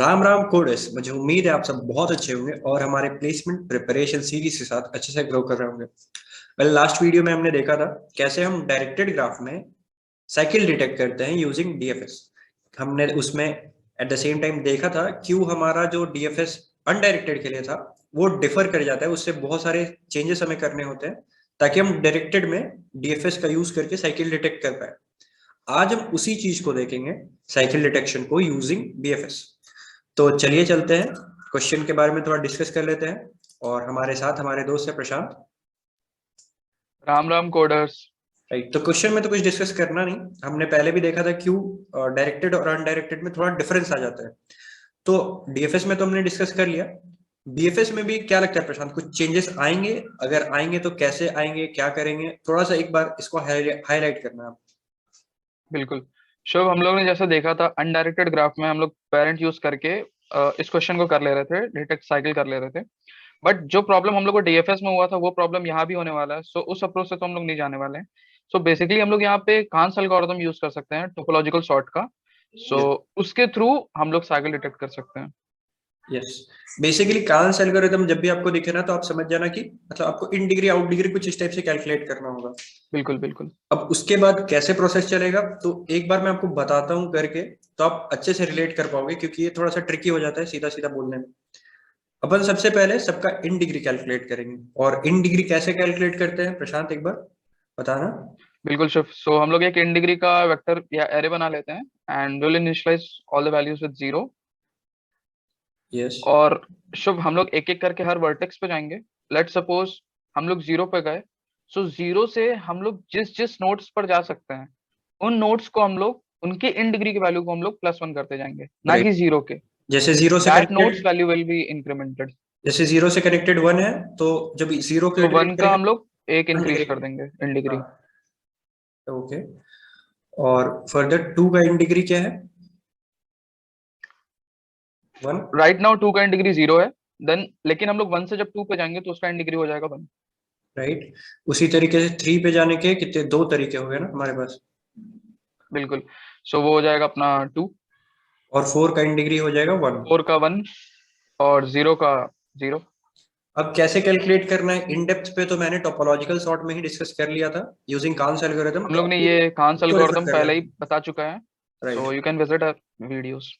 राम राम कोडेस। मुझे उम्मीद है आप सब बहुत अच्छे होंगे और हमारे प्लेसमेंट प्रिपरेशन सीरीज के साथ अच्छे से ग्रो कर रहे होंगे। लास्ट वीडियो में हमने देखा था कैसे हम डायरेक्टेड ग्राफ में साइकिल डिटेक्ट करते हैं यूजिंग डीएफएस। हमने उसमें एट द सेम टाइम देखा था क्यों हमारा जो डीएफएस अनडायरेक्टेड के लिए था वो डिफर कर जाता है, उससे बहुत सारे चेंजेस हमें करने होते हैं ताकि हम डायरेक्टेड में डीएफएस का यूज करके साइकिल डिटेक्ट कर पाए। आज हम उसी चीज को देखेंगे, साइकिल डिटेक्शन को यूजिंग बीएफएस। तो चलिए चलते हैं, क्वेश्चन के बारे में थोड़ा डिस्कस कर लेते हैं। और हमारे साथ हमारे दोस्त है प्रशांत। राम राम कोडर्स। राइट, तो क्वेश्चन में तो कुछ डिस्कस करना नहीं, हमने पहले भी देखा था क्यों डायरेक्टेड और अनडायरेक्टेड में थोड़ा डिफरेंस आ जाता है। तो डीएफएस में तो हमने डिस्कस कर लिया, बीएफएस में भी क्या लगता है प्रशांत, कुछ चेंजेस आएंगे? अगर आएंगे तो कैसे आएंगे, क्या करेंगे, थोड़ा सा एक बार इसको हाईलाइट करना आप। बिल्कुल शुभ, हम लोग ने जैसा देखा था अनडायरेक्टेड ग्राफ में हम लोग पेरेंट यूज करके इस क्वेश्चन को कर ले रहे थे, डिटेक्ट साइकिल कर ले रहे थे। बट जो प्रॉब्लम हम लोग को डीएफएस में हुआ था वो प्रॉब्लम यहाँ भी होने वाला है। सो उस अप्रोच से तो हम लोग नहीं जाने वाले हैं। सो बेसिकली हम लोग यहाँ पे कांस एल्गोरिथम यूज कर सकते हैं, टोपोलॉजिकल सॉर्ट का। सो उसके थ्रू हम लोग साइकिल डिटेक्ट कर सकते हैं। यस, बेसिकली कांस एल्गोरिथम जब भी आपको दिखे ना तो आप समझ जाना कि मतलब आपको इन डिग्री आउट डिग्री कुछ इस टाइप से कैलकुलेट करना होगा। बिल्कुल बिल्कुल। अब उसके बाद कैसे प्रोसेस चलेगा तो एक बार मैं आपको बताता हूँ करके, तो आप अच्छे से रिलेट कर पाओगे, क्योंकि ये थोड़ा सा ट्रिकी हो जाता है सीधा सीधा बोलने में। अपन सबसे पहले सबका इन डिग्री कैलकुलेट करेंगे, और इन डिग्री कैसे कैलकुलेट करते हैं प्रशांत, एक बार बताना। बिल्कुल शुभ। सो हम लोग एक इन डिग्री का वेक्टर या एरे बना लेते हैं and will initialize all the values with 0। Yes. और शुभ, हम लोग एक एक करके हर वर्टेक्स पे जाएंगे। लेट सपोज हम लोग 0 पे गए। सो 0 से हम लोग जिस जिस नोट्स पर जा सकते हैं उन नोट्स को हम लोग उनके इन डिग्री की वैल्यू को हम लोग +1 करते जाएंगे, ना कि राइट, 0 के। जैसे zero say that notes connected, value will be incremented. जैसे जीरो से कनेक्टेड वन है, तो जब जीरो को तो इटरेट 1 का करेगा हम लोग एक वन इंक्रीज डिग्री। कर देंगे इन हाँ, डिग्री। ओके। और फर्दर टू का इन डिग्री क्या है? वन। राइट नाउ 2 का इन डिग्री 0 है। देन लेकिन हम लोग 1 से जब 2 पे जाएंगे तो उसका इन डिग्री हो जाएगा 1। राइट, उसी तरीके से थ्री पे जाने के कितने दो तरीके हो गए ना हमारे पास। बिल्कुल। सो वो हो जाएगा अपना 2। और फोर का इन डिग्री हो जाएगा वन। 4 का 1 और 0 का 0। अब कैसे कैलकुलेट करना है इन डेप्थ पे, तो मैंने टोपोलॉजिकल सॉर्ट में ही डिस्कस कर लिया था यूजिंग कांस एल्गोरिथम, हम तो लोग ने आपको ये कांस उसको रेफर एल्गोरिथम कर पहले ही लेना। बता चुका है। So right, you can visit our videos.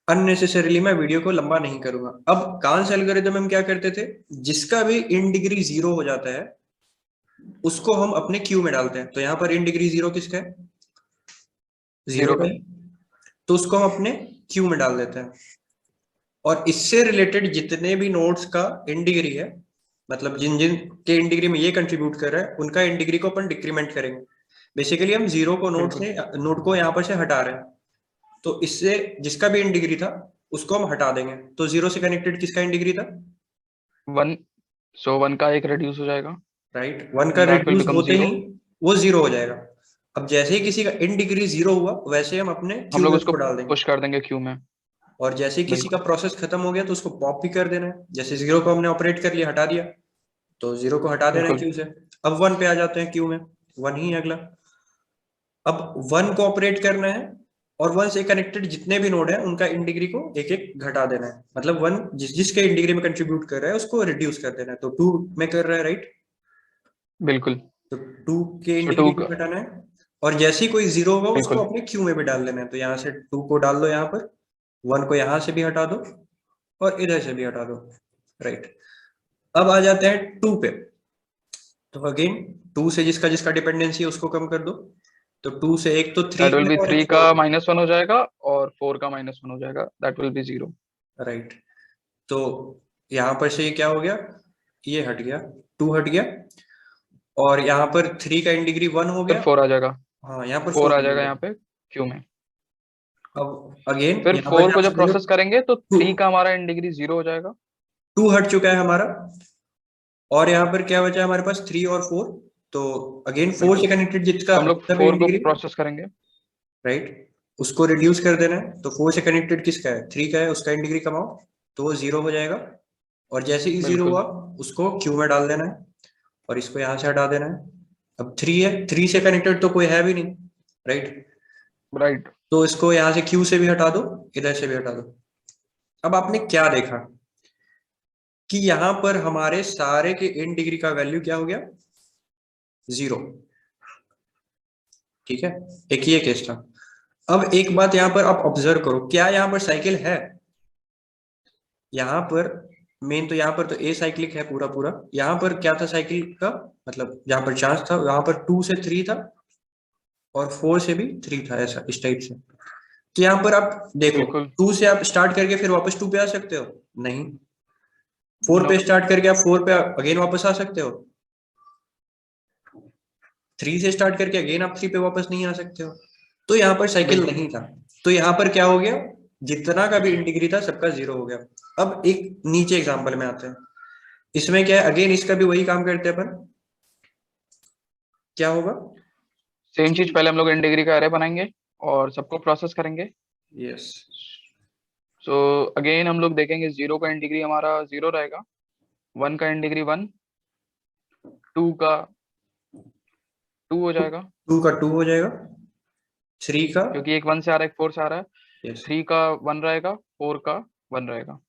Unnecessarily मैं वीडियो को लंबा नहीं करूंगा। अब कांस एल्गोरिथम हम क्या करते थे, जिसका भी इन डिग्री जीरो हो जाता है उसको हम अपने क्यू में डालते हैं। तो यहाँ पर इन डिग्री जीरो किसका है? जीरो 0 का का। है, तो उसको हम अपने क्यू में डाल देते हैं। और इससे रिलेटेड जितने भी नोड्स का इन डिग्री है, मतलब जिन जिन के इन डिग्री में ये कंट्रीब्यूट कर रहा है उनका इन डिग्री को अपन डिक्रीमेंट करेंगे। बेसिकली हम जीरो को बिल्कुल। नोड को यहाँ पर से हटा रहे हैं, तो इससे जिसका भी इन डिग्री था उसको हम हटा देंगे। तो जीरो से कनेक्टेड किसका इन डिग्री था? 1। सो 1 का एक रिड्यूस हो जाएगा राइट, वन का and that will reduce become होते ही 0। वो जीरो हो जाएगा। अब जैसे ही किसी का इन डिग्री जीरो हुआ वैसे हम अपने हम क्यू लोग में उसको उसको डाल देंगे। पुश कर देंगे क्यू में। और जैसे ही किसी का बिल्कुल प्रोसेस खत्म हो गया तो उसको पॉप भी कर देना है। जैसे जीरो को हमने ऑपरेट कर लिया, हटा दिया, तो जीरो को हटा देना है बिल्कुल। क्यू से। अब वन पे आ जाते हैं, क्यू में वन ही है अगला। अब वन को ऑपरेट करना है, और वन से कनेक्टेड जितने भी नोड है उनका इन डिग्री को एक एक घटा देना है। मतलब वन जिस जिसके इन डिग्री में कंट्रीब्यूट कर रहा है उसको रिड्यूस कर देना है। तो टू में कर रहा है, राइट, बिल्कुल। तो टू के इन सो डिग्री 2 को का। घटाना है। और जैसे ही कोई जीरो होगा उसको बिल्कुल अपने क्यू में भी डाल देना है। तो यहाँ से टू को डाल दो यहाँ पर, वन को यहाँ से भी हटा दो और इधर से भी हटा दो। राइट, अब आ जाते हैं टू पे। तो अगेन टू से जिसका जिसका डिपेंडेंसी है उसको कम कर दो। तो टू से एक तो थ्री दैट विल का बी है और एक 3 का फोर का। -1 हो जाएगा और 4 का -1 हो जाएगा, दैट विल बी 0। राइट, तो यहाँ पर से ये क्या हो गया, ये हट गया, टू हट गया। और यहाँ पर थ्री का इन डिग्री वन हो फिर गया। 4 आ जाएगा। हाँ, यहाँ पर 4 फोर आ हो जाएगा गया। यहाँ पे क्यू में। अब अगेन फिर यहाँ पर 4 से को आप जब समझो, प्रोसेस करेंगे तो टू 3 का हमारा इन डिग्री 0 हो जाएगा। टू हट चुका है हमारा, और यहाँ पर क्या बचा है हमारे पास, थ्री और फोर। तो अगेन फोर से बिल्कुल। कनेक्टेड जिसका तो हम लोग जितना भी 4 इन को डिग्री, प्रोसेस करेंगे। राइट, उसको रिड्यूस कर देना है। तो फोर से कनेक्टेड किसका है, थ्री का है, उसका इन डिग्री कमाओ, तो वो जीरो हो जाएगा। और जैसे ही जीरो बिल्कुल हुआ उसको क्यू में डाल देना है, और इसको यहाँ से हटा देना है। अब थ्री है, थ्री से कनेक्टेड तो कोई है भी नहीं, राइट, राइट। तो इसको यहाँ से क्यू से भी हटा दो, इधर से भी हटा दो। अब आपने क्या देखा कि यहां पर हमारे सारे के इन डिग्री का वैल्यू क्या हो गया, 0। ठीक है, एक ये केस था। अब एक बात यहां पर आप ऑब्जर्व करो, क्या यहां पर साइकिल है? यहाँ पर मेन तो यहाँ पर तो ए साइक्लिक है पूरा पूरा। यहाँ पर क्या था साइकिल का मतलब, जहां पर चांस था यहाँ पर 2 से 3 था और 4 से भी 3 था, ऐसा इस टाइप से। तो यहाँ पर आप देखो, बिल्कुल 2 से आप स्टार्ट करके फिर वापस 2 पे आ सकते हो? नहीं। 4 नो पे स्टार्ट करके आप 4 पे अगेन वापस आ सकते हो? 3 से स्टार्ट करके अगेन आप 3 पे वापस नहीं आ सकते हो। तो यहाँ पर साइकिल बिल्कुल नहीं था। तो यहाँ पर क्या हो गया, जितना का भी इंटीग्री था सबका 0 हो गया। अब एक नीचे एग्जाम्पल में आते हैं। इसमें क्या है, अगेन इसका भी वही काम करते हैं अपन। क्या होगा? सेम चीज, पहले हम लोग इन डिग्री का एरे बनाएंगे और सबको प्रोसेस करेंगे। यस। सो अगेन हम लोग देखेंगे 0 का इन डिग्री हमारा 0 रहेगा, 1 का इन डिग्री 1, 2 का 2 हो जाएगा 2 का 2 हो जाएगा, 3 का। क्योंकि एक 1 से आ रहा है एक 4 से आ रहा है, यस। 3 का 1 रहेगा, 4 का 1 रहेगा।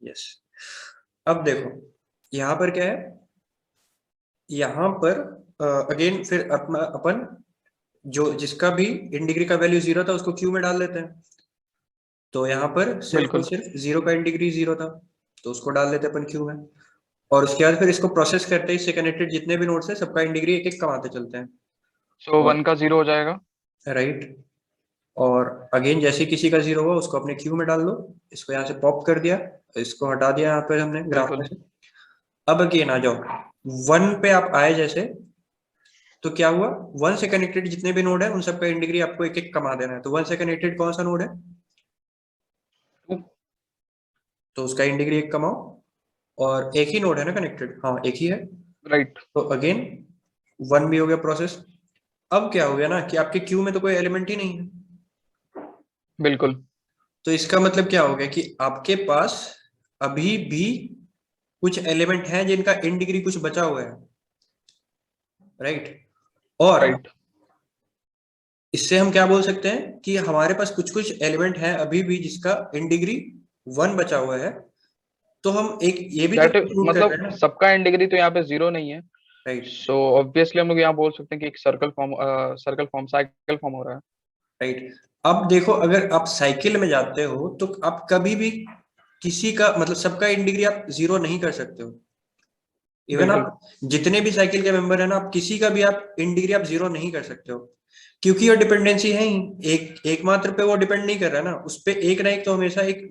यस। अब देखो यहाँ पर क्या है, यहाँ पर अगेन फिर अपना अपन जो जिसका भी इन डिग्री का वैल्यू 0 था उसको क्यू में डाल देते हैं। तो यहाँ पर सिर्फ और बिल्कुल सिर्फ 0 का इन डिग्री 0 था, तो उसको डाल देते हैं अपन क्यू में। और उसके बाद फिर इसको प्रोसेस करते हैं, इससे कनेक्टेड जितने भी नोड्स हैं सबका इन डिग्री एक एक कमाते चलते हैं। सो और 1 का 0 हो जाएगा। राइट। और अगेन जैसे ही किसी का 0 हुआ उसको अपने क्यू में डाल दो। इसको यहाँ से पॉप कर दिया, इसको हटा दिया यहाँ पे हमने ग्राफ में बिल्कुल से। अब अगेन आ जाओ 1 पे आप आए जैसे, तो क्या हुआ, 1 से कनेक्टेड जितने भी नोड है उन सबका इन डिग्री आपको एक एक कमा देना है। तो 1 से कनेक्टेड कौन सा नोड है, 2 तो उसका इन डिग्री 1 कमाओ। और एक ही नोड है ना कनेक्टेड, हाँ एक ही है। राइट। तो अगेन 1 भी हो गया प्रोसेस। अब क्या हो गया ना कि आपके क्यू में तो कोई एलिमेंट ही नहीं है। बिल्कुल तो इसका मतलब क्या हो गया कि आपके पास अभी भी कुछ एलिमेंट हैं जिनका इन डिग्री कुछ बचा हुआ है, राइट। और राइट। इससे हम क्या बोल सकते हैं कि हमारे पास कुछ कुछ एलिमेंट है अभी भी जिसका इन डिग्री 1 बचा हुआ है। तो हम एक ये भी तो दैट कंक्लूड कर रहे मतलब हैं ना, सबका इन डिग्री तो यहाँ पे 0 नहीं है। राइट। सो ऑब्वियसली हम लोग यहाँ बोल सकते हैं कि एक सर्कल फॉर्म साइकिल फॉर्म हो रहा है। राइट। अब देखो अगर आप साइकिल में जाते हो तो आप कभी भी किसी का मतलब सबका इन डिग्री आप 0 नहीं कर सकते हो। इवन बिल्कुल आप जितने भी साइकिल के मेंबर है ना, आप किसी का भी आप इन डिग्री आप 0 नहीं कर सकते हो, क्योंकि ये डिपेंडेंसी है ही एकमात्र पे वो डिपेंड नहीं कर रहा है ना, उस पे एक ना एक तो हमेशा एक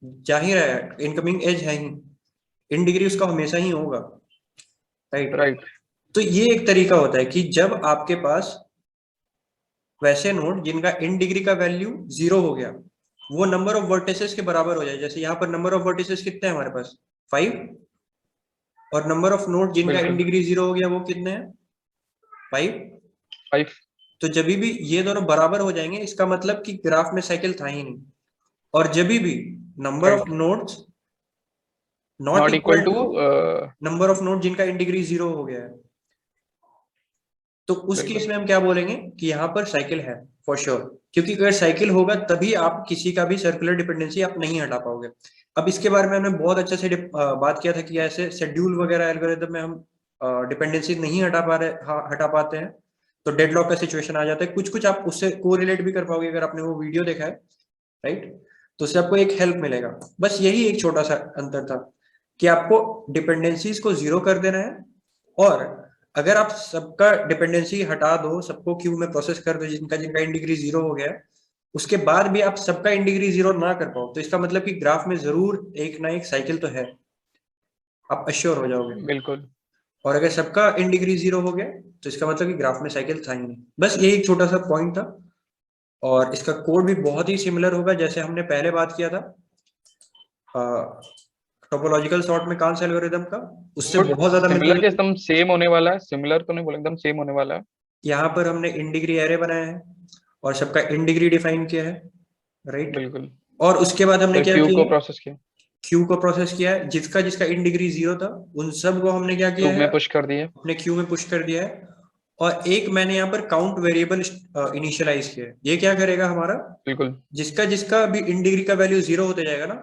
जा ही रहा है, इनकमिंग एज है ही, इन डिग्री उसका हमेशा ही होगा, राइट। राइट। तो ये एक तरीका होता है कि जब आपके पास वैसे नोड जिनका इन डिग्री का वैल्यू 0 हो गया, वो नंबर ऑफ वर्टिसेस के बराबर हो जाए। जैसे यहाँ पर नंबर ऑफ वर्टिसेस कितने हैं हमारे पास, 5। और नंबर ऑफ नोड जिनका इन बिल्कुल डिग्री 0 हो गया वो कितने हैं, 5। 5। तो जब भी ये दोनों बराबर हो जाएंगे इसका मतलब कि ग्राफ में साइकिल था ही नहीं। और जब भी number of right. Nodes not not equal equal to. To number of node जिनका इन डिग्री 0 हो गया है, तो उस केस बिल्कुल में हम क्या बोलेंगे कि यहाँ पर साइकिल है फॉर श्योर। क्योंकि अगर साइकिल होगा तभी आप किसी का भी सर्कुलर डिपेंडेंसी आप नहीं हटा पाओगे। अब इसके बारे में हमने बहुत अच्छे से बात किया था कि ऐसे शेड्यूल वगैरह एल्गोरिथम में हम डिपेंडेंसी नहीं हटा पाते हैं, तो डेडलॉक का सिचुएशन आ जाता है। कुछ कुछ आप उससे कोरिलेट भी कर पाओगे अगर आपने वो वीडियो देखा है, राइट। तो उससे आपको एक हेल्प मिलेगा। बस यही एक छोटा सा अंतर था कि आपको डिपेंडेंसीज को 0 कर देना है। और अगर आप सबका डिपेंडेंसी हटा दो, सबको क्यू में प्रोसेस कर दो जिनका जिनका इन डिग्री 0 हो गया है, उसके बाद भी आप सबका इन डिग्री 0 ना कर पाओ, तो इसका मतलब कि ग्राफ में जरूर एक ना एक साइकिल तो है, आप अश्योर हो जाओगे। बिल्कुल। और अगर सबका इन डिग्री 0 हो गया तो इसका मतलब कि ग्राफ में साइकिल था ही नहीं। बस यही एक छोटा सा पॉइंट था। और इसका कोड भी बहुत ही सिमिलर होगा जैसे हमने पहले बात किया था टोपोलॉजिकल सॉर्ट में कांस एल्गोरिथम का, उससे कोड बहुत ज्यादा मिलता सिमिलर के जुलता। एकदम सेम होने वाला है, सिमिलर तो नहीं बोले, एकदम सेम होने वाला है। यहाँ पर हमने इन डिग्री एरे बनाया है और सबका इन डिग्री डिफाइन किया है, राइट। बिल्कुल। और उसके बाद हमने फिर क्या क्यू को किया, प्रोसेस किया, क्यू को प्रोसेस किया है, जिसका जिसका इन डिग्री 0 था उन सब को हमने क्या किया क्यूब है, में पुश कर दिए। अपने क्यू में पुश कर दिया है। और एक मैंने यहाँ पर काउंट वेरिएबल इनिशियलाइज किया है। ये क्या करेगा हमारा, बिल्कुल जिसका जिसका भी इन डिग्री का वैल्यू 0 होते जाएगा ना,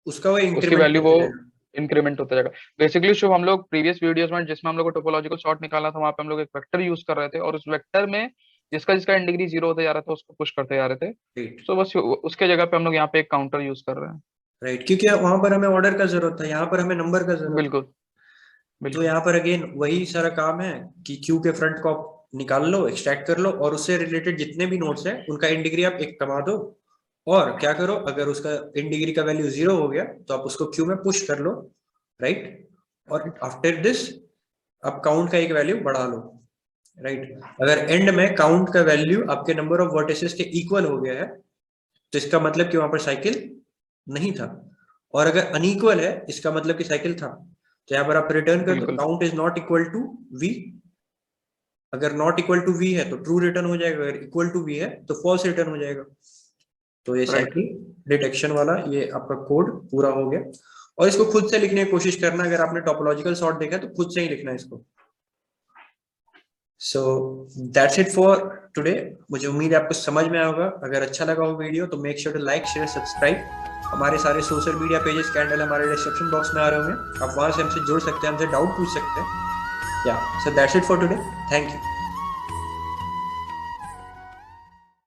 उसका वो उसकी इंक्रीमेंट वैल्यू वो होता जाएगा। इंक्रीमेंट होता जाएगा। बेसिकली शुभ हम लोग प्रीवियस वीडियोस में जिसमें हम लोग को टोपोलॉजिकल सॉर्ट निकाला था, वहां पे हम लोग एक वेक्टर यूज कर रहे थे और उस वेक्टर में जिसका जिसका एंड डिग्री 0 होता जा रहा था उसको पुश करते जा रहे थे। राइट सो बस उसके जगह पे हम लोग यहाँ पे एक काउंटर यूज कर रहे हैं। राइट, क्योंकि वहां पर हमें ऑर्डर का जरूरत था, यहाँ पर हमें नंबर का जरूरत है। बिल्कुल तो बिल्कुल यहाँ पर अगेन वही सारा काम है कि क्यू के फ्रंट को आप निकाल लो, एक्सट्रैक्ट कर लो, और उससे रिलेटेड जितने भी नोड्स हैं उनका इन डिग्री आप एक कमा दो। और क्या करो, अगर उसका इन डिग्री का वैल्यू 0 हो गया तो आप उसको क्यू में पुश कर लो, राइट। और आफ्टर दिस आप काउंट का एक वैल्यू बढ़ा लो, राइट। अगर एंड में काउंट का वैल्यू आपके नंबर ऑफ वर्टिसेस के इक्वल हो गया है तो इसका मतलब कि वहां पर साइकिल नहीं था, और अगर अनइक्वल है इसका मतलब कि साइकिल था। तो यहाँ पर आप रिटर्न कर दो बिल्कुल count is not equal to V. अगर नॉट इक्वल टू वी है तो ट्रू रिटर्न हो जाएगा, अगर इक्वल टू वी है तो फॉल्स रिटर्न हो जाएगा। तो ये राइट। साइकिल डिटेक्शन वाला ये आपका कोड पूरा हो गया। और इसको खुद से लिखने की कोशिश करना, अगर आपने टोपोलॉजिकल सॉर्ट देखा है तो खुद से ही लिखना है इसको। So that's it for today. मुझे उम्मीद है आपको समझ में आया होगा। अगर अच्छा लगा हो वीडियो तो make sure to like share subscribe. हमारे सारे सोशल मीडिया पेजेस के हैंडल हमारे डिस्क्रिप्शन बॉक्स में आ रहे होंगे, आप वहां से हमसे जुड़ सकते हैं, हमसे डाउट पूछ सकते हैं। या so that's it for today, thank you.